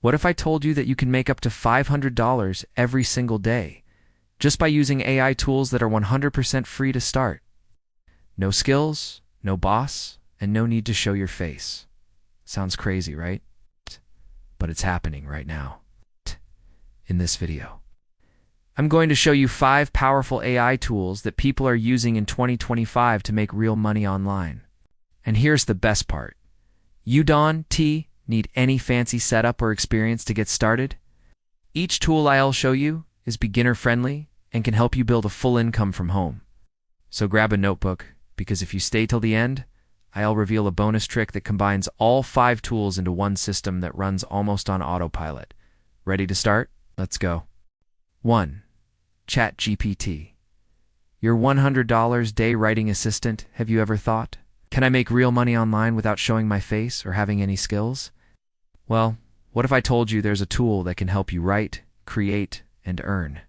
What if I told you that you can make up to $500 every single day just by using AI tools that are 100% free to start? No skills, no boss, and no need to show your face. Sounds crazy, right? But it's happening right now. In this video, I'm going to show you 5 powerful AI tools that people are using in 2025 to make real money online. And here's the best part. You don't need any fancy setup or experience to get started. Each tool I'll show you is beginner-friendly and can help you build a full income from home. So grab a notebook, because if you stay till the end, I'll reveal a bonus trick that combines all 5 tools into one system that runs almost on autopilot. Ready to start? Let's go. 1. ChatGPT. Your $100 day writing assistant. Have you ever thought, can I make real money online without showing my face or having any skills? Well, what if I told you there's a tool that can help you write, create, and earn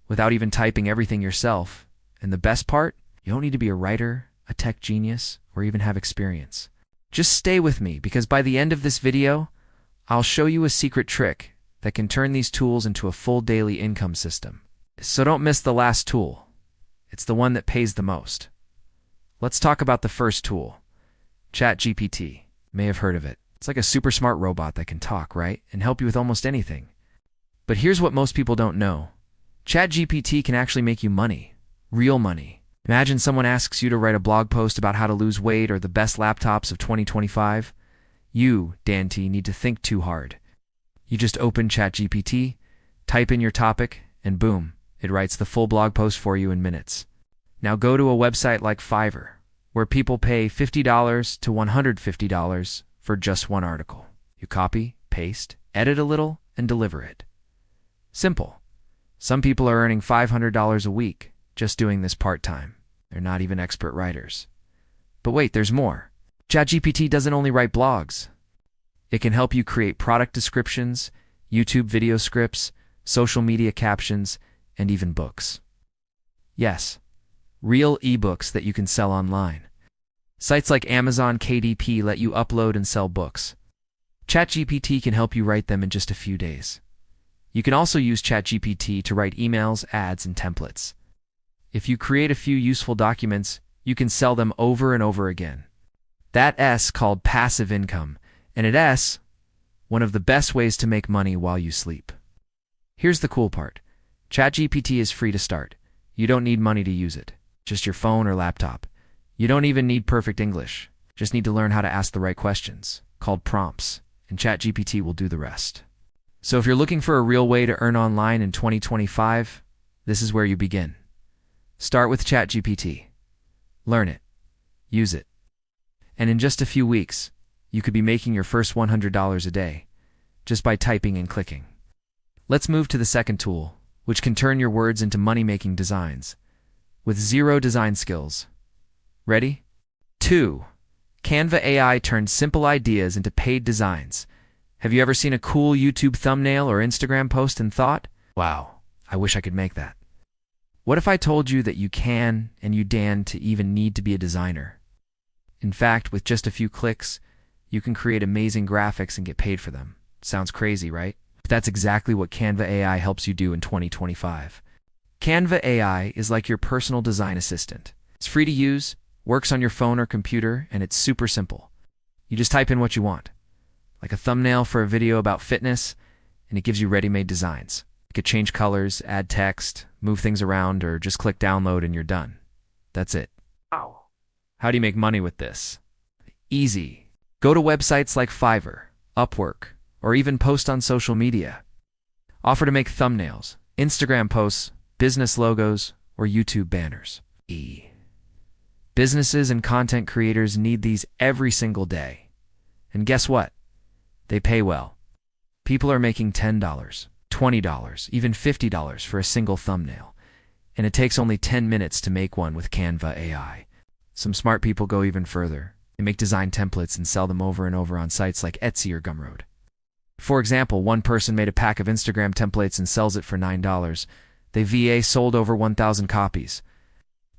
without even typing everything yourself? And the best part, you don't need to be a writer, a tech genius, or even have experience. Just stay with me, because by the end of this video, I'll show you a secret trick that can turn these tools into a full daily income system. So don't miss the last tool. It's the one that pays the most. Let's talk about the first tool, ChatGPT. You may have heard of it. It's like a super smart robot that can talk, right? And help you with almost anything. But here's what most people don't know. ChatGPT can actually make you money. Real money. Imagine someone asks you to write a blog post about how to lose weight or the best laptops of 2025. You, Dan T, need to think too hard. You just open ChatGPT, type in your topic, and boom, it writes the full blog post for you in minutes. Now go to a website like Fiverr, where people pay $50 to $150 for just one article. You copy, paste, edit a little, and deliver it. Simple. Some people are earning $500 a week just doing this part-time. They're not even expert writers. But wait, there's more. ChatGPT doesn't only write blogs. It can help you create product descriptions, YouTube video scripts, social media captions, and even books. Yes, real ebooks that you can sell online. Sites like Amazon KDP let you upload and sell books. ChatGPT can help you write them in just a few days. You can also use ChatGPT to write emails, ads, and templates. If you create a few useful documents, you can sell them over and over again. That's called passive income, and it's one of the best ways to make money while you sleep. Here's the cool part. ChatGPT is free to start. You don't need money to use it, just your phone or laptop. You don't even need perfect English. Just need to learn how to ask the right questions, called prompts, and ChatGPT will do the rest. So if you're looking for a real way to earn online in 2025, this is where you begin. Start with ChatGPT. Learn it. Use it. And in just a few weeks, you could be making your first $100 a day just by typing and clicking. Let's move to the second tool, which can turn your words into money-making designs with zero design skills. Ready? 2. Canva AI turns simple ideas into paid designs. Have you ever seen a cool YouTube thumbnail or Instagram post and thought, wow, I wish I could make that? What if I told you that you can and you don't even need to be a designer? In fact, with just a few clicks, you can create amazing graphics and get paid for them. Sounds crazy, right? But that's exactly what Canva AI helps you do in 2025. Canva AI is like your personal design assistant. It's free to use, works on your phone or computer, and it's super simple. You just type in what you want, like a thumbnail for a video about fitness, and it gives you ready-made designs. You could change colors, add text, move things around, or just click download and you're done. That's it. Wow. How do you make money with this? Easy. Go to websites like Fiverr, Upwork, or even post on social media. Offer to make thumbnails, Instagram posts, business logos, or YouTube banners. Businesses and content creators need these every single day. And guess what? They pay well. People are making $10, $20, even $50 for a single thumbnail. And it takes only 10 minutes to make one with Canva AI. Some smart people go even further. They make design templates and sell them over and over on sites like Etsy or Gumroad. For example, one person made a pack of Instagram templates and sells it for $9. They VA sold over 1,000 copies.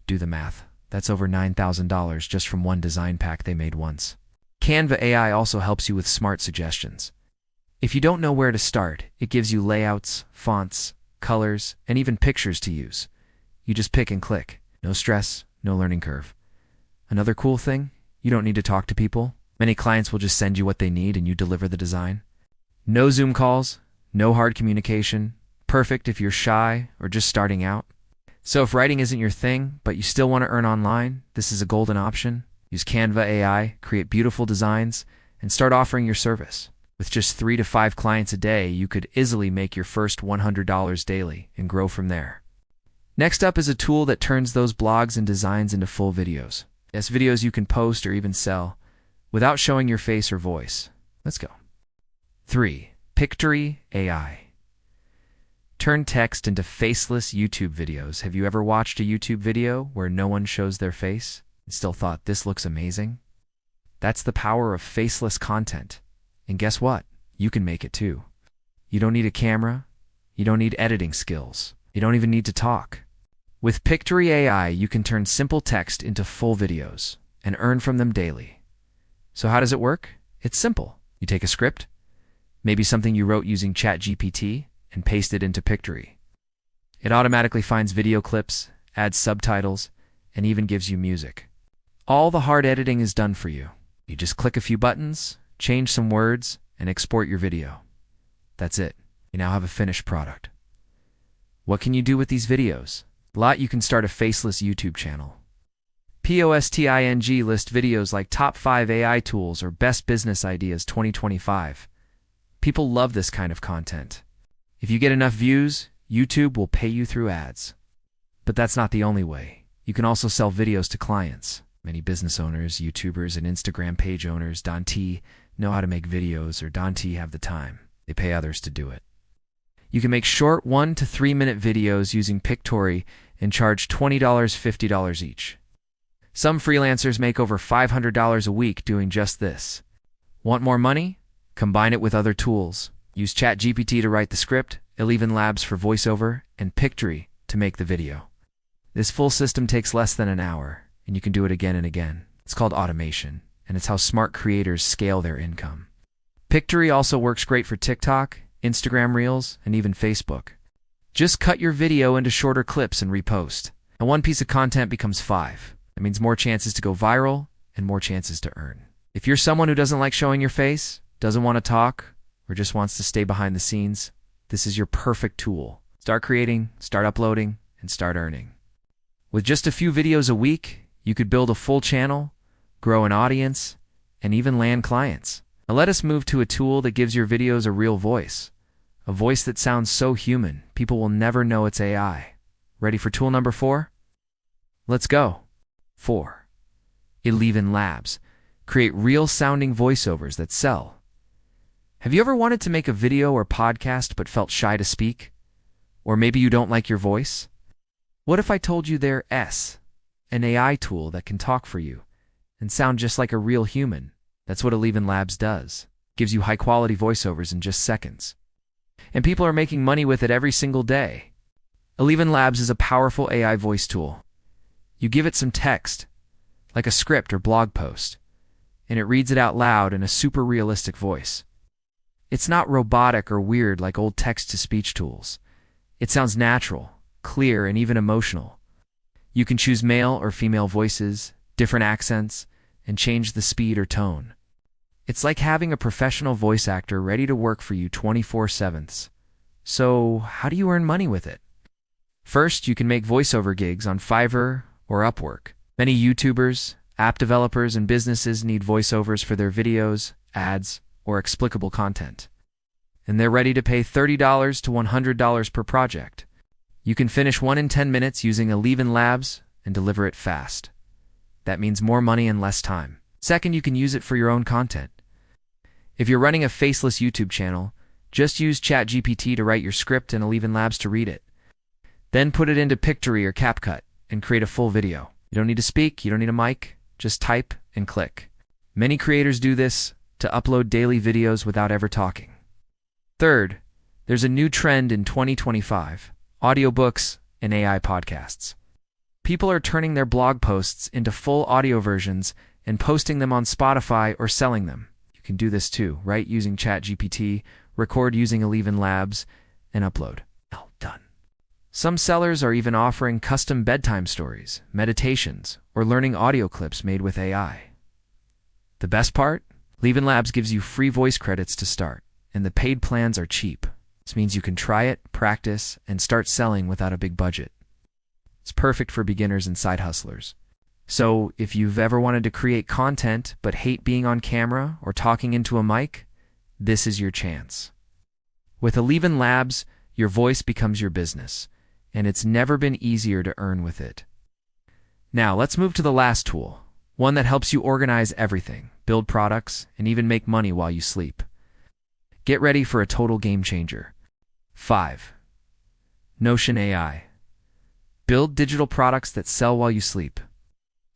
Do the math. That's over $9,000 just from one design pack they made once. Canva AI also helps you with smart suggestions. If you don't know where to start, it gives you layouts, fonts, colors, and even pictures to use. You just pick and click. No stress, no learning curve. Another cool thing, you don't need to talk to people. Many clients will just send you what they need and you deliver the design. No Zoom calls, no hard communication. Perfect if you're shy or just starting out. So if writing isn't your thing, but you still want to earn online, this is a golden option. Use Canva AI, create beautiful designs, and start offering your service. With just 3 to 5 clients a day, you could easily make your first $100 daily and grow from there. Next up is a tool that turns those blogs and designs into full videos. Yes, videos you can post or even sell without showing your face or voice. Let's go. 3. Pictory AI. Turn text into faceless YouTube videos. Have you ever watched a YouTube video where no one shows their face and still thought this looks amazing? That's the power of faceless content. And guess what? You can make it too. You don't need a camera. You don't need editing skills. You don't even need to talk. With Pictory AI, you can turn simple text into full videos and earn from them daily. So how does it work? It's simple. You take a script, maybe something you wrote using ChatGPT, and paste it into Pictory. It automatically finds video clips, adds subtitles, and even gives you music. All the hard editing is done for you. You just click a few buttons, change some words, and export your video. That's it. You now have a finished product. What can you do with these videos? A lot. You can start a faceless YouTube channel. Posting list videos like Top 5 AI Tools or Best Business Ideas 2025. People love this kind of content. If you get enough views, YouTube will pay you through ads. But that's not the only way. You can also sell videos to clients. Many business owners, YouTubers, and Instagram page owners don't know how to make videos or don't have the time. They pay others to do it. You can make short 1 to 3 minute videos using Pictory and charge $20, $50 each. Some freelancers make over $500 a week doing just this. Want more money? Combine it with other tools. Use ChatGPT to write the script, ElevenLabs for voiceover, and Pictory to make the video. This full system takes less than an hour, and you can do it again and again. It's called automation, and it's how smart creators scale their income. Pictory also works great for TikTok, Instagram Reels, and even Facebook. Just cut your video into shorter clips and repost. And one piece of content becomes 5. That means more chances to go viral and more chances to earn. If you're someone who doesn't like showing your face, doesn't want to talk, or just wants to stay behind the scenes, this is your perfect tool. Start creating, start uploading, and start earning. With just a few videos a week, you could build a full channel, grow an audience, and even land clients. Now let us move to a tool that gives your videos a real voice. A voice that sounds so human, people will never know it's AI. Ready for tool number 4? Let's go. 4. ElevenLabs. Create real-sounding voiceovers that sell. Have you ever wanted to make a video or podcast but felt shy to speak? Or maybe you don't like your voice? What if I told you there's an AI tool that can talk for you and sound just like a real human? That's what ElevenLabs does. Gives you high-quality voiceovers in just seconds. And people are making money with it every single day. ElevenLabs is a powerful AI voice tool. You give it some text, like a script or blog post, and it reads it out loud in a super realistic voice. It's not robotic or weird like old text-to-speech tools. It sounds natural, clear, and even emotional. You can choose male or female voices, different accents, and change the speed or tone. It's like having a professional voice actor ready to work for you 24/7. So, how do you earn money with it? First, you can make voiceover gigs on Fiverr or Upwork. Many YouTubers, app developers, and businesses need voiceovers for their videos, ads, or explicable content. And they're ready to pay $30 to $100 per project. You can finish one in 10 minutes using ElevenLabs and deliver it fast. That means more money in less time. Second, you can use it for your own content. If you're running a faceless YouTube channel, just use ChatGPT to write your script and ElevenLabs to read it. Then put it into Pictory or CapCut and create a full video. You don't need to speak, you don't need a mic, just type and click. Many creators do this to upload daily videos without ever talking. Third, there's a new trend in 2025, audiobooks and AI podcasts. People are turning their blog posts into full audio versions and posting them on Spotify or selling them. You can do this too, right? Using ChatGPT, record using ElevenLabs, and upload. Well done. Some sellers are even offering custom bedtime stories, meditations, or learning audio clips made with AI. The best part? ElevenLabs gives you free voice credits to start, and the paid plans are cheap. This means you can try it, practice, and start selling without a big budget. It's perfect for beginners and side hustlers. So, if you've ever wanted to create content but hate being on camera or talking into a mic, this is your chance. With ElevenLabs, your voice becomes your business, and it's never been easier to earn with it. Now, let's move to the last tool, one that helps you organize everything, build products, and even make money while you sleep. Get ready for a total game changer. 5. Notion AI. Build digital products that sell while you sleep.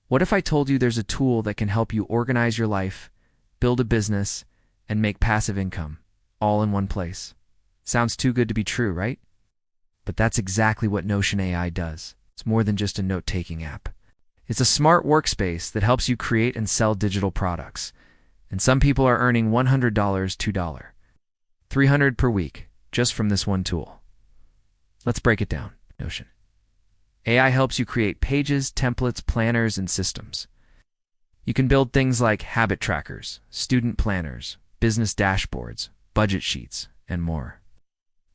What if I told you there's a tool that can help you organize your life, build a business, and make passive income, all in one place? Sounds too good to be true, right? But that's exactly what Notion AI does. It's more than just a note-taking app. It's a smart workspace that helps you create and sell digital products. And some people are earning $100, $2, $300 per week just from this one tool. Let's break it down. Notion AI helps you create pages, templates, planners, and systems. You can build things like habit trackers, student planners, business dashboards, budget sheets, and more.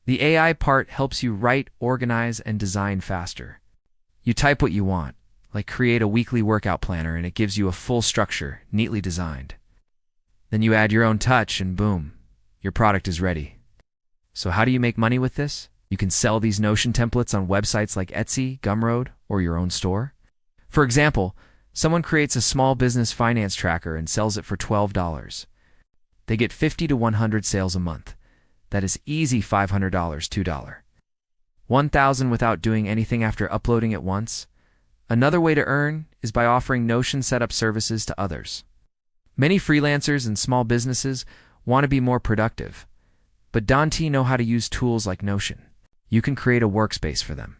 The AI part helps you write, organize, and design faster. You type what you want, like create a weekly workout planner, and it gives you a full structure, neatly designed. Then you add your own touch, and boom, your product is ready. So how do you make money with this? You can sell these Notion templates on websites like Etsy, Gumroad, or your own store. For example, someone creates a small business finance tracker and sells it for $12. They get 50 to 100 sales a month. That is easy $500, $2. 1,000 without doing anything after uploading it once. Another way to earn is by offering Notion setup services to others. Many freelancers and small businesses want to be more productive, but don't know how to use tools like Notion. You can create a workspace for them,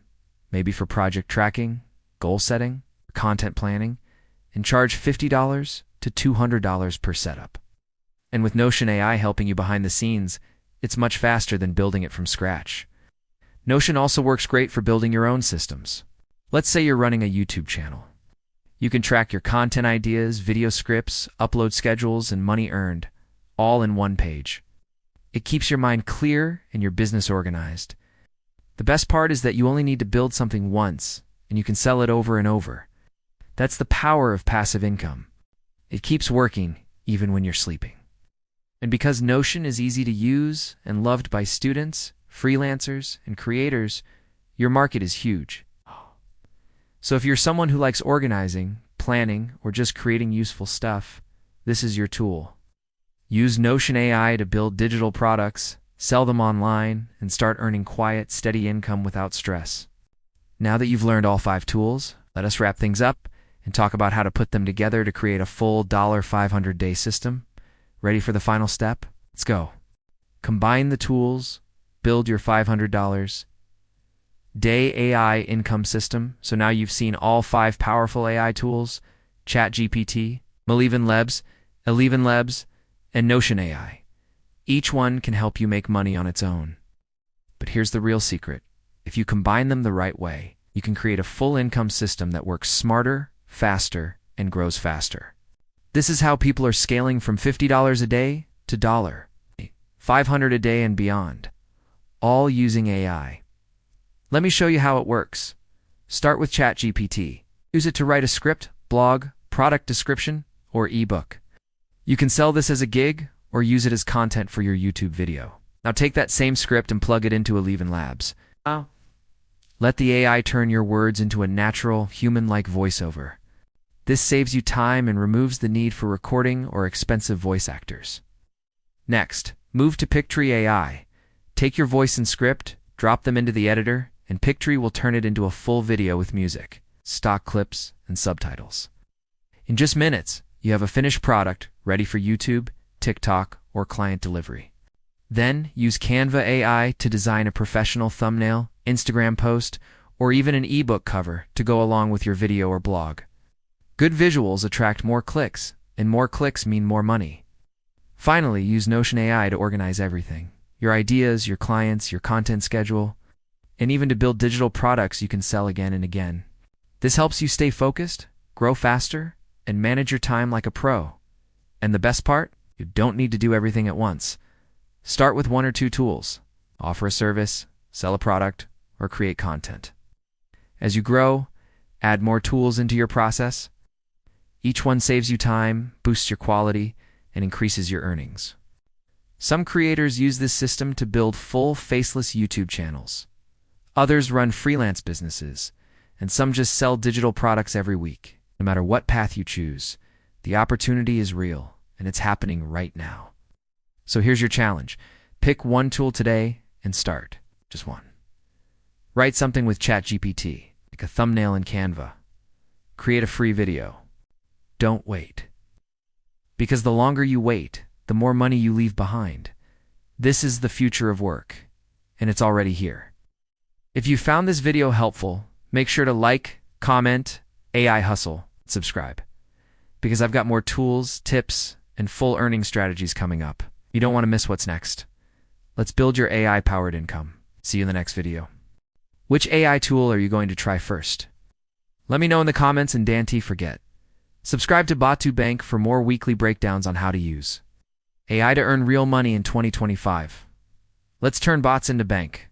maybe for project tracking, goal setting, content planning, and charge $50 to $200 per setup. And with Notion AI helping you behind the scenes, it's much faster than building it from scratch. Notion also works great for building your own systems. Let's say you're running a YouTube channel. You can track your content ideas, video scripts, upload schedules, and money earned, all in one page. It keeps your mind clear and your business organized. The best part is that you only need to build something once, and you can sell it over and over. That's the power of passive income. It keeps working even when you're sleeping. And because Notion is easy to use and loved by students, freelancers, and creators, your market is huge. So if you're someone who likes organizing, planning, or just creating useful stuff, this is your tool. Use Notion AI to build digital products, sell them online, and start earning quiet, steady income without stress. Now that you've learned all 5 tools, let us wrap things up and talk about how to put them together to create a full $500 day system. Ready for the final step? Let's go. Combine the tools, build your $500 day AI income system. So now you've seen all 5 powerful AI tools: ChatGPT, ElevenLabs, and Notion AI. Each one can help you make money on its own. But here's the real secret. If you combine them the right way, you can create a full income system that works smarter, faster, and grows faster. This is how people are scaling from $50 a day to $500 a day and beyond, all using AI. Let me show you how it works. Start with ChatGPT. Use it to write a script, blog, product description, or ebook. You can sell this as a gig or use it as content for your YouTube video. Now take that same script and plug it into ElevenLabs. Let the AI turn your words into a natural, human-like voiceover. This saves you time and removes the need for recording or expensive voice actors. Next, move to Pictory AI. Take your voice and script, drop them into the editor, and Pictory will turn it into a full video with music, stock clips, and subtitles. In just minutes, you have a finished product ready for YouTube, TikTok, or client delivery. Then use Canva AI to design a professional thumbnail, Instagram post, or even an ebook cover to go along with your video or blog. Good visuals attract more clicks, and more clicks mean more money. Finally, use Notion AI to organize everything. your ideas, your clients, your content schedule, and even to build digital products you can sell again and again. This helps you stay focused, grow faster, and manage your time like a pro. And the best part? You don't need to do everything at once. Start with 1 or 2 tools. Offer a service, sell a product, or create content. As you grow, add more tools into your process. Each one saves you time, boosts your quality, and increases your earnings. Some creators use this system to build full faceless YouTube channels. Others run freelance businesses, and some just sell digital products every week. No matter what path you choose, the opportunity is real, and it's happening right now. So here's your challenge. Pick one tool today and start. Just one. Write something with ChatGPT, like a thumbnail in Canva. Create a free video. Don't wait. Because the longer you wait, the more money you leave behind. This is the future of work, and it's already here. If you found this video helpful, make sure to like, comment, AI Hustle, and subscribe. Because I've got more tools, tips, and full earning strategies coming up. You don't want to miss what's next. Let's build your AI-powered income. See you in the next video. Which AI tool are you going to try first? Let me know in the comments, and don't forget. Subscribe to Batu Bank for more weekly breakdowns on how to use AI to earn real money in 2025. Let's turn bots into bank.